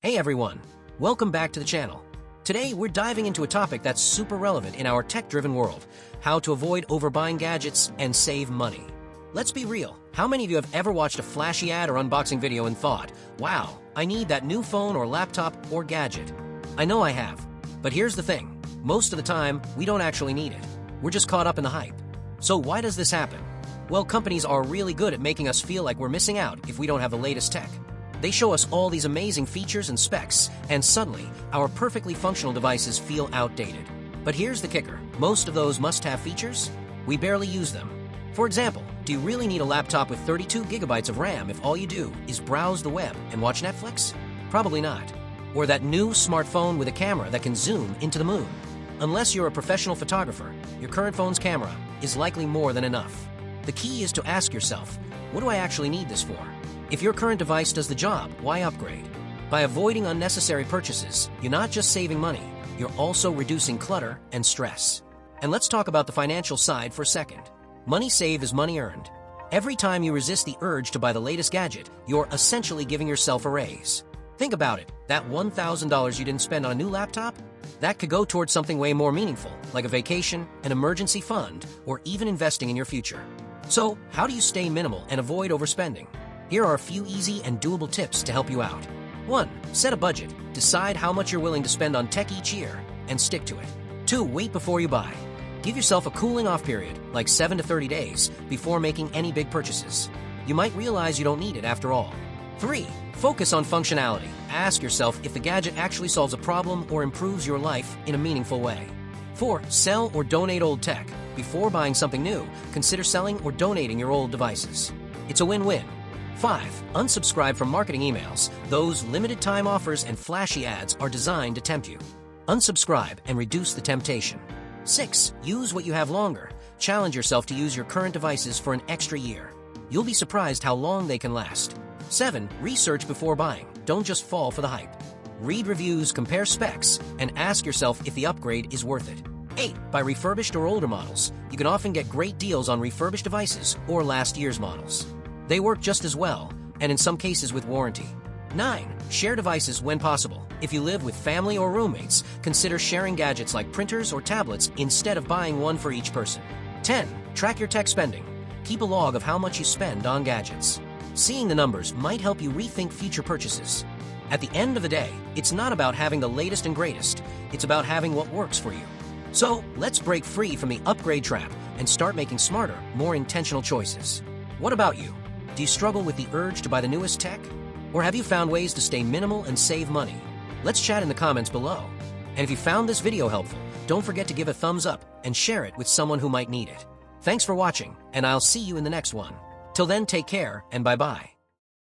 Hey everyone, welcome back to the channel. Today we're diving into a topic that's super relevant in our tech-driven world, how to avoid overbuying gadgets and save money. Let's be real, how many of you have ever watched a flashy ad or unboxing video and thought, wow, I need that new phone or laptop or gadget? I know I have. But here's the thing, most of the time, we don't actually need it. We're just caught up in the hype. So why does this happen? Well, companies are really good at making us feel like we're missing out if we don't have the latest tech. They show us all these amazing features and specs, and suddenly, our perfectly functional devices feel outdated. But here's the kicker. Most of those must-have features, we barely use them. For example, do you really need a laptop with 32 gigabytes of RAM if all you do is browse the web and watch Netflix? Probably not. Or that new smartphone with a camera that can zoom into the moon. Unless you're a professional photographer, your current phone's camera is likely more than enough. The key is to ask yourself, what do I actually need this for? If your current device does the job, why upgrade? By avoiding unnecessary purchases, you're not just saving money, you're also reducing clutter and stress. And let's talk about the financial side for a second. Money saved is money earned. Every time you resist the urge to buy the latest gadget, you're essentially giving yourself a raise. Think about it, that $1,000 you didn't spend on a new laptop? That could go towards something way more meaningful, like a vacation, an emergency fund, or even investing in your future. So, how do you stay minimal and avoid overspending? Here are a few easy and doable tips to help you out. 1. Set a budget. Decide how much you're willing to spend on tech each year, and stick to it. 2. Wait before you buy. Give yourself a cooling-off period, like 7 to 30 days, before making any big purchases. You might realize you don't need it after all. 3. Focus on functionality. Ask yourself if the gadget actually solves a problem or improves your life in a meaningful way. 4. Sell or donate old tech. Before buying something new, consider selling or donating your old devices. It's a win-win. 5. Unsubscribe from marketing emails. Those limited-time offers and flashy ads are designed to tempt you. Unsubscribe and reduce the temptation. 6. Use what you have longer. Challenge yourself to use your current devices for an extra year. You'll be surprised how long they can last. 7. Research before buying. Don't just fall for the hype. Read reviews, compare specs, and ask yourself if the upgrade is worth it. 8. Buy refurbished or older models. You can often get great deals on refurbished devices or last year's models. They work just as well, and in some cases with warranty. 9. Share devices when possible. If you live with family or roommates, consider sharing gadgets like printers or tablets instead of buying one for each person. 10. Track your tech spending. Keep a log of how much you spend on gadgets. Seeing the numbers might help you rethink future purchases. At the end of the day, it's not about having the latest and greatest, it's about having what works for you. So, let's break free from the upgrade trap and start making smarter, more intentional choices. What about you? Do you struggle with the urge to buy the newest tech? Or have you found ways to stay minimal and save money? Let's chat in the comments below. And if you found this video helpful, don't forget to give a thumbs up and share it with someone who might need it. Thanks for watching, and I'll see you in the next one. Till then, take care and bye-bye.